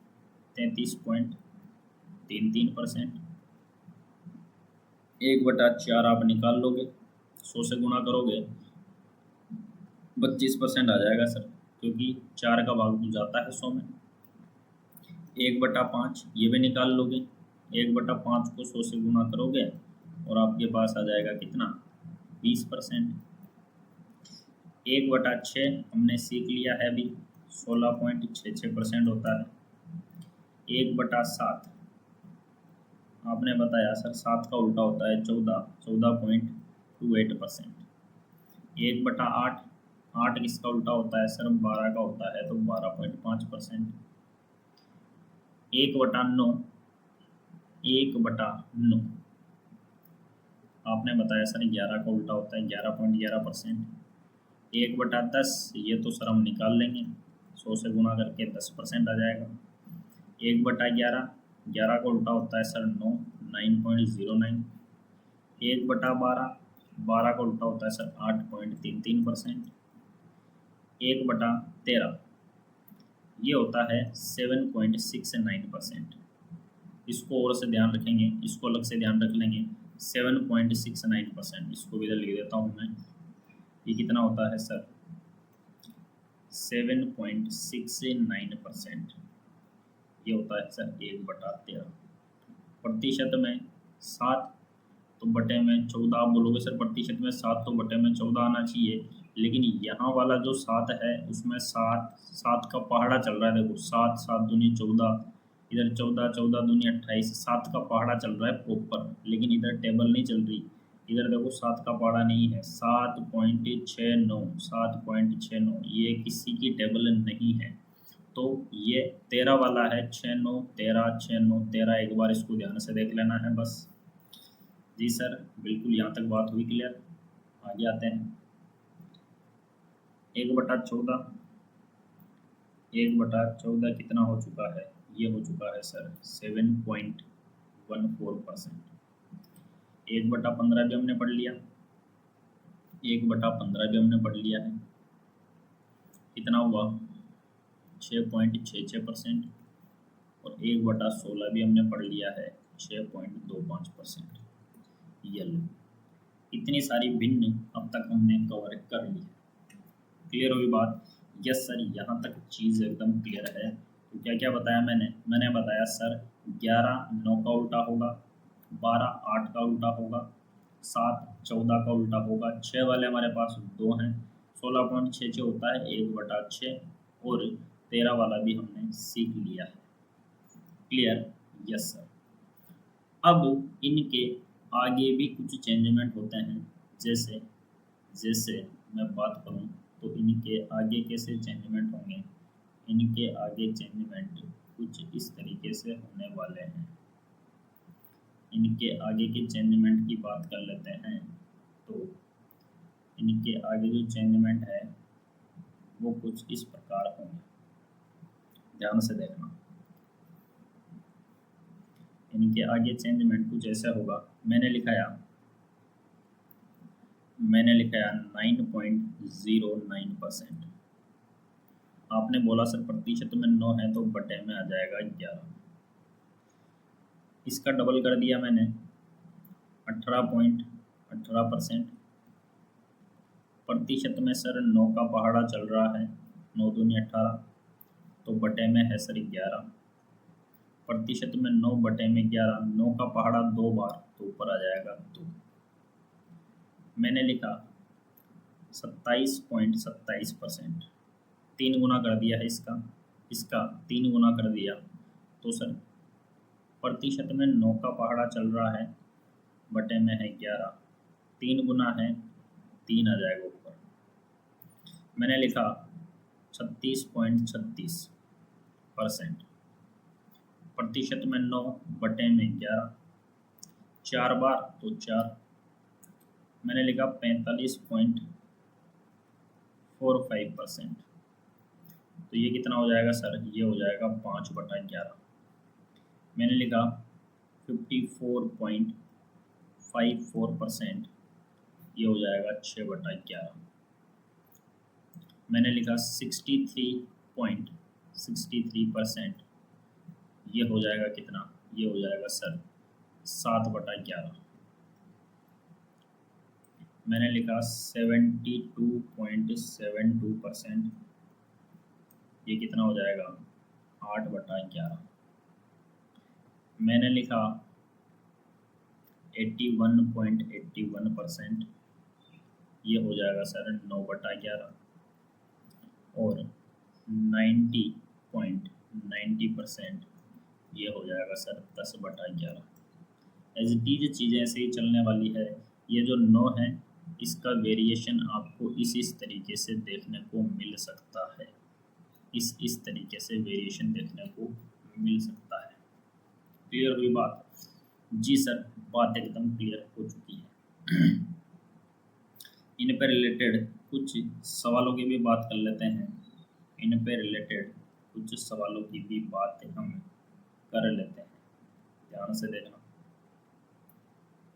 S1: 33.33%। 1/4 आप निकाल लोगे, 100 से गुणा करोगे 25% आ जाएगा सर, क्योंकि 4 का भाग तो जाता है 100 में। 1/5 ये भी निकाल लोगे, 1/5 को 100 से गुणा करोगे और आपके पास आ जाएगा कितना, 20%। 1/6 हमने सीख लिया है अभी, 16.66% होता है। 1/7 आपने बताया सर 7 का उल्टा होता है 14, 14.28%। 1/8 8 किसका उल्टा होता है सर, 12 का होता है, तो 12.5%। 1/9 1/9 आपने बताया सर 11 का उल्टा होता है, 11.11%। 1/10 ये तो सर हम निकाल लेंगे, 100 से गुणा करके 10% आ जाएगा। 1/11 11 का उल्टा होता है सर 9, 9.09। 1/12 12 का उल्टा होता है सर 8.33%। 1/13 ये होता है 7.69%। इसको और से ध्यान रखेंगे, इसको अलग से ध्यान रख लेंगे, 7.69%। इसको भी इधर लिख देता हूँ मैं, ये कितना होता है सर, 7.69%। ये होता है सर 1/13। प्रतिशत में 7 तो बटे में 14। आप बोलोगे सर प्रतिशत में 7 तो बटे में 14 आना चाहिए, लेकिन यहाँ वाला जो 7 है उसमें 7 का पहाड़ा चल रहा है। देखो 7 7 दूनी 14, इधर 14 14 दूनी 28, 7 का पहाड़ा चल रहा है प्रॉपर, लेकिन इधर टेबल नहीं चल रही। इधर देखो 7 का पहाड़ा नहीं है, 7.69 7.69 ये किसी की टेबल नहीं है। तो ये 13 वाला है, 6 9 13 6 9 13। एक बार इसको ध्यान से देख लेना है बस। जी सर बिल्कुल, यहाँ तक बात हुई क्लियर। आगे आते हैं। 1/14 1/14 कितना हो चुका है, ये हो चुका है सर 7.14%। 1/15 भी हमने पढ़ लिया, 1/15 भी हमने पढ़ लिया है, कितना हुआ 6.66%। और 1/16 भी हमने पढ़ लिया है 6.25%। ये लो, इतनी सारी भिन्न अब तक हमने कवर कर ली है। क्लियर हुई बात? यस सर, यहाँ तक चीज़ एकदम क्लियर है। तो क्या क्या बताया मैंने बताया सर 11 9 का उल्टा होगा, 12 8 का उल्टा होगा, 7 14 का उल्टा होगा, 6 वाले हमारे पास 2 हैं, 16.66 होता है 1/6, और 13 वाला भी हमने सीख लिया है। क्लियर? Yes sir. अब इनके आगे भी कुछ चेंजमेंट होते हैं, जैसे जैसे मैं बात करूं तो इनके आगे कैसे चेंजमेंट होंगे? इनके आगे चेंजमेंट कुछ इस तरीके से होने वाले हैं। इनके आगे के चेंजमेंट की बात कर लेते हैं। तो इनके आगे जो चेंजमेंट है वो कुछ इस प्रकार होंगे, ध्यान से देखना। इनके आगे चेंजमेंट कुछ ऐसा होगा। मैंने लिखाया 9.09%। आपने बोला सर प्रतिशत में 9 है तो बटे में आ जाएगा 11। इसका डबल कर दिया मैंने 18.18%। प्रतिशत में सर 9 का पहाड़ा चल रहा है, 9 दूनी 18, तो बटे में है सर 11। प्रतिशत में 9 बटे में 11, 9 का पहाड़ा 2 बार तो ऊपर आ जाएगा 2। मैंने लिखा 27.27%। 3 गुना कर दिया है इसका 3 गुना कर दिया तो सर प्रतिशत में 9 का पहाड़ा चल रहा है, बटे में है 11, 3 गुना है 3 आ जाएगा ऊपर। मैंने लिखा 36.36%। प्रतिशत में 9 बटे में 11, 4 बार तो 4। मैंने लिखा 45.45%। तो ये कितना हो जाएगा सर? ये हो जाएगा 5/11। मैंने लिखा 54.54%। ये हो जाएगा 6/11। मैंने लिखा 63.63%। ये हो जाएगा कितना? ये हो जाएगा सर 7/11। मैंने लिखा 72.72%। ये कितना हो जाएगा? 8/11। मैंने लिखा 81.81%। ये हो जाएगा सर 9/11। और 90.90% ये हो जाएगा सर 10/11। एज इट इज चीज़ें ऐसे ही चलने वाली है। ये जो 9 है इसका वेरिएशन आपको इस तरीके से देखने को मिल सकता है। इस तरीके से वेरिएशन देखने को मिल सकता है। क्लियर हुई बात? जी सर, बात एकदम क्लियर हो चुकी है। इन पे रिलेटेड कुछ सवालों की भी बात कर लेते हैं। इन पे रिलेटेड कुछ सवालों की भी बात हम कर लेते हैं, ध्यान से देखना।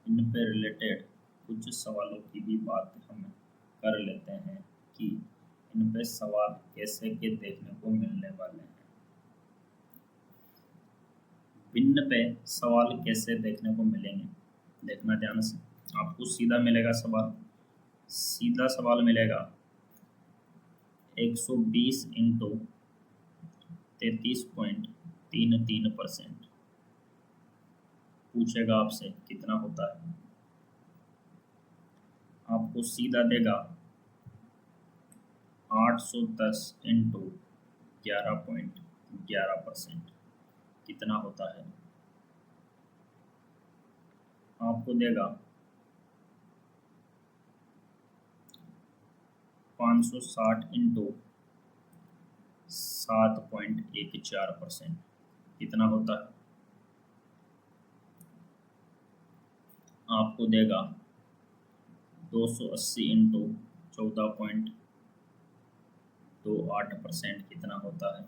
S1: इन पे रिलेटेड कुछ सवालों की भी बात हम कर लेते हैं कि इन पे सवाल कैसे के देखने को मिलने वाले हैं। भिन्न पे सवाल कैसे देखने को मिलेंगे, देखना ध्यान से। आपको सीधा मिलेगा सवाल, सीधा सवाल मिलेगा 120 इंटू 33.33%। पूछेगा आपसे कितना होता है, आपको सीधा देगा 810 इंटू 11.11%। कितना होता है? आपको देगा 560 इंटू 7.14%। कितना होता है? आपको देगा 280 इंटू 14.28%। कितना होता है?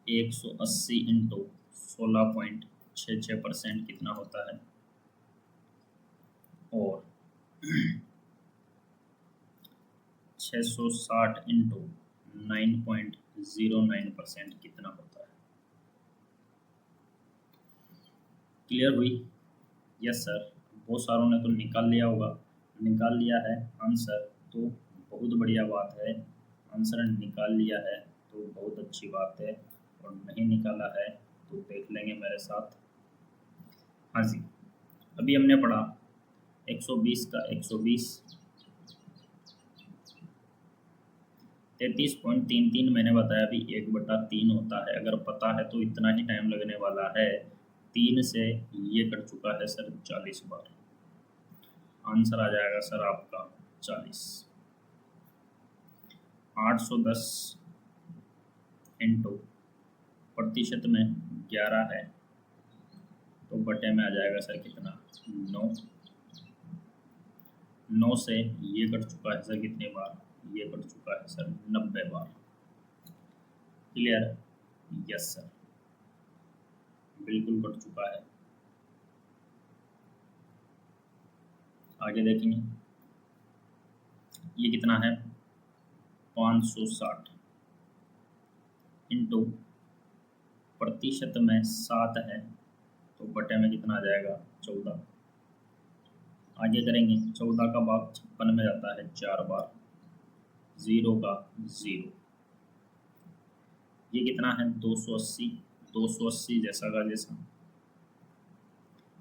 S1: एक 180 इंटू 16.66%। कितना होता है? और 660 इंटू 9.09% कितना होता है? क्लियर हुई? यस सर, बहुत सारों ने तो निकाल लिया होगा। निकाल लिया है आंसर तो बहुत बढ़िया बात है। आंसर निकाल लिया है तो बहुत अच्छी बात है, और नहीं निकाला है तो देख लेंगे मेरे साथ। हाँ जी, अभी हमने पढ़ा 120 का 120, 33.33 मैंने बताया अभी 1/3 होता है। अगर पता है तो इतना ही टाइम लगने वाला है। 3 से ये कट चुका है सर 40 बार। आंसर आ जाएगा सर आपका 40। 810 इंटू प्रतिशत में 11 है तो बटे में आ जाएगा सर कितना 9। 9 से ये कट चुका है सर कितने बार, ये कट चुका है सर 90 बार। क्लियर? यस सर, बिल्कुल कट चुका है। आगे देखेंगे ये कितना है 560 इंटू प्रतिशत में 7 है तो बटे में कितना आ जाएगा 14। आगे करेंगे 14 का भाग 56 में जाता है 4 बार, 0 का 0। ये कितना है 280, 280 जैसा का जैसा,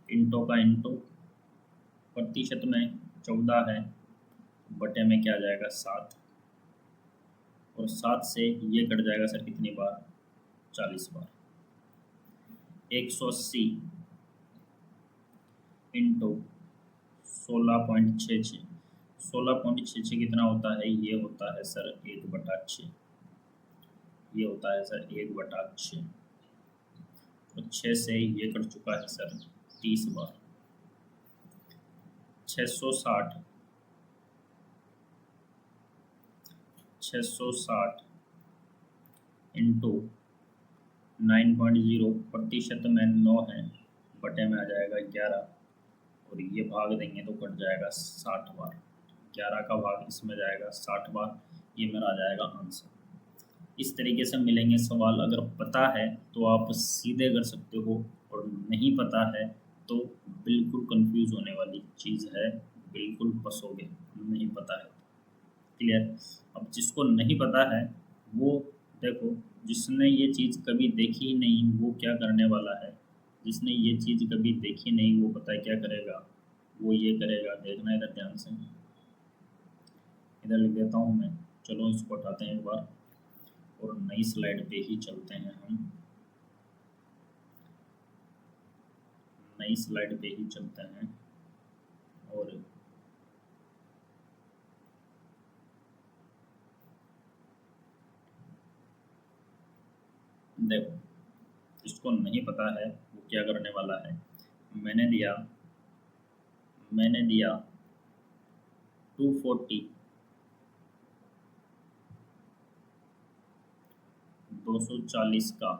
S1: इंटो का इंटो, प्रतिशत में 14 है बटे में क्या आ जाएगा 7, और 7 से ये कट जाएगा सर कितनी बार 40 बार। 180 इंटू 16.66, 16.66 कितना होता है, ये होता है सर 1/6, ये होता है सर 1/6। तो 6 से ये कट चुका है सर 30 बार। 660 इंटू 9.0, प्रतिशत में 9 है बटे में आ जाएगा 11, और ये भाग देंगे तो कट जाएगा 60 बार। 11 का भाग इसमें जाएगा 60 बार, ये मेरा आ जाएगा आंसर। इस तरीके से मिलेंगे सवाल। अगर पता है तो आप सीधे कर सकते हो, और नहीं पता है तो बिल्कुल कंफ्यूज होने वाली चीज़ है, बिल्कुल फंसोगे नहीं पता है। क्लियर? अब जिसको नहीं पता है वो देखो, जिसने ये चीज़ कभी देखी ही नहीं वो क्या करने वाला है, जिसने ये चीज़ कभी देखी नहीं वो पता है क्या करेगा, वो ये करेगा। देखना इधर ध्यान से, इधर लिख देता हूँ मैं। चलो इसको हटाते हैं एक बार और नई स्लाइड पे ही चलते हैं हम, नई स्लाइड पे ही चलते हैं। और देखो, जिसको नहीं पता है वो क्या करने वाला है, मैंने दिया 240 240 का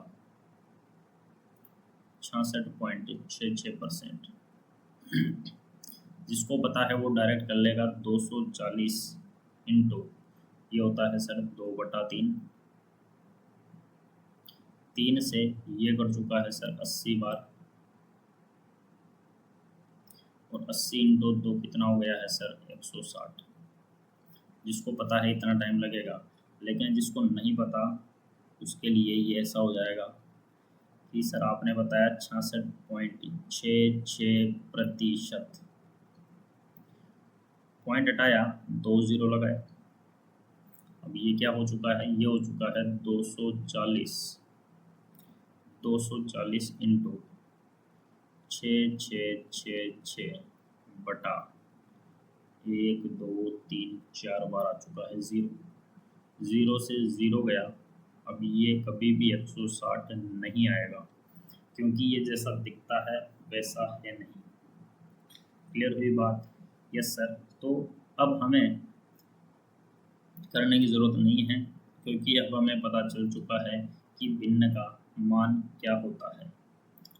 S1: 66.66%। जिसको पता है वो डायरेक्ट कर लेगा 240 इंटू, ये होता है सर 2/3। 3 से ये कर चुका है सर 80 बार, और 80 इंटू 2 कितना हो गया है सर 160। जिसको पता है इतना टाइम लगेगा, लेकिन जिसको नहीं पता उसके लिए ये ऐसा हो जाएगा कि सर आपने बताया 66.66%, पॉइंट हटाया 2 0 लगाए, अब ये क्या हो चुका है, ये हो चुका है 240 इंटू 6666 बटा 1 2 3 4 बार आ चुका है 0। 0 से 0 गया, अब ये कभी भी 160 नहीं आएगा, क्योंकि ये जैसा दिखता है वैसा है नहीं। क्लियर हुई बात? Yes sir. तो अब हमें करने की ज़रूरत नहीं है, क्योंकि अब हमें पता चल चुका है कि भिन्न का मान क्या होता है।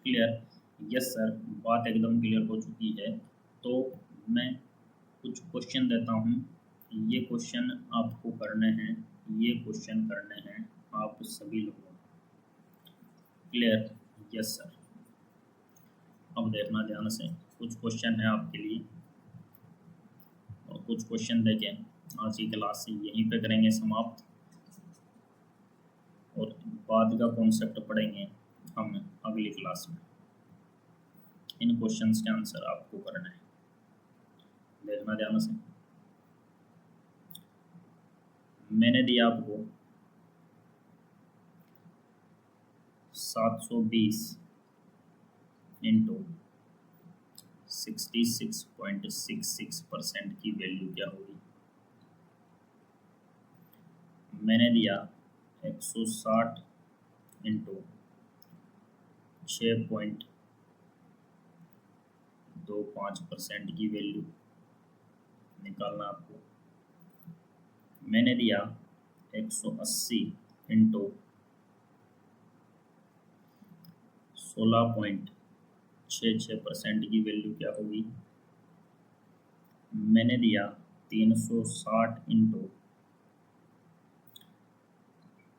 S1: क्लियर? यस सर, बात एकदम क्लियर हो चुकी है। तो मैं कुछ क्वेश्चन देता हूँ, ये क्वेश्चन आपको करने हैं, ये क्वेश्चन करने हैं आप सभी लोगों को। क्लियर? Yes sir. अब देखना ध्यान से, कुछ क्वेश्चन है आपके लिए, और कुछ क्वेश्चन देखें। आज की क्लास यहीं पे करेंगे समाप्त, और बाद का कॉन्सेप्ट पढ़ेंगे हम अगली क्लास में। इन क्वेश्चंस के आंसर आपको करना है, देखना ध्यान से। मैंने दिया आपको 720 इंटू 66.66% की वैल्यू क्या होगी। मैंने दिया 160 इंटू 6.25% की वैल्यू निकालना आपको। मैंने दिया 180 इंटू 16.66% की वैल्यू क्या होगी। मैंने दिया 360 इंटू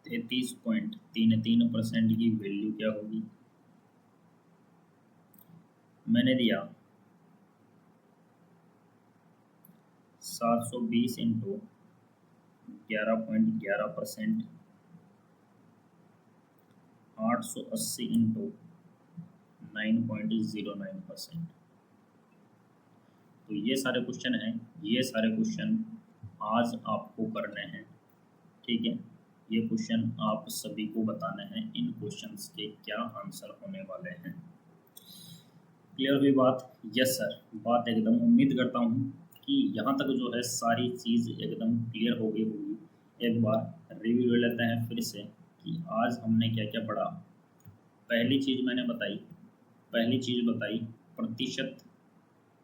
S1: 33.33% की वैल्यू क्या होगी। मैंने दिया 720 इंटू 11.11%, 880 इंटू 9.09%। तो ये सारे क्वेश्चन हैं, ये सारे क्वेश्चन आज आपको करने हैं, ठीक है। ये क्वेश्चन आप सभी को बताने हैं, इन क्वेश्चंस के क्या आंसर होने वाले हैं। क्लियर हुई बात? यस सर, बात एकदम उम्मीद करता हूँ कि यहाँ तक जो है सारी चीज़ एकदम क्लियर हो गई होगी। एक बार रिव्यू ले लेते हैं फिर से कि आज हमने क्या क्या पढ़ा। पहली चीज़ बताई प्रतिशत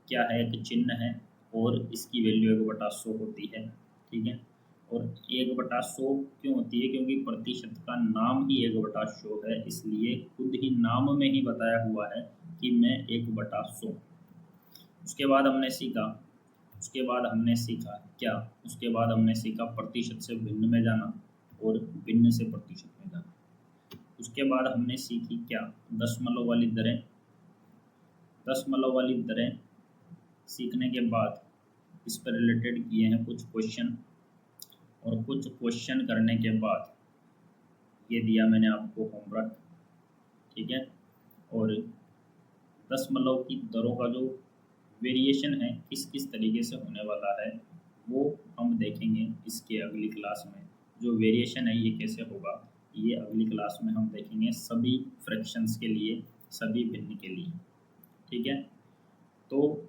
S1: क्या है, एक चिन्ह है और इसकी वैल्यू 1/100 होती है, ठीक है। और 1/100 क्यों होती है, क्योंकि प्रतिशत का नाम ही 1/100 है, इसलिए खुद ही नाम में ही बताया हुआ है कि मैं 1/100। उसके बाद हमने सीखा प्रतिशत से भिन्न में जाना और भिन्न से प्रतिशत में जाना। उसके बाद हमने सीखी क्या, दशमलव वाली दरें सीखने के बाद इस पर रिलेटेड किए हैं कुछ क्वेश्चन, और कुछ क्वेश्चन करने के बाद ये दिया मैंने आपको होमवर्क, ठीक है। और दशमलव की दरों का जो वेरिएशन है किस किस तरीके से होने वाला है वो हम देखेंगे इसके अगली क्लास में। जो वेरिएशन है ये कैसे होगा ये अगली क्लास में हम देखेंगे, सभी फ्रैक्शंस के लिए, सभी भिन्न के लिए, ठीक है। तो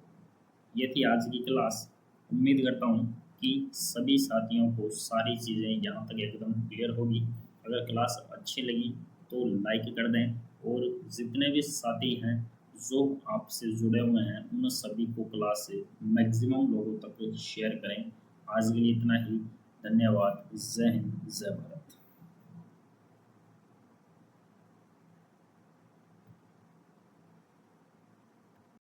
S1: ये थी आज की क्लास। उम्मीद करता हूँ कि सभी साथियों को सारी चीज़ें यहाँ तक एकदम क्लियर होगी। अगर क्लास अच्छी लगी तो लाइक कर दें, और जितने भी साथी हैं जो आपसे जुड़े हुए हैं उन सभी को क्लास से मैक्सिमम लोगों तक शेयर करें। आज के लिए इतना ही, धन्यवाद। जय हिंद, जय भारत।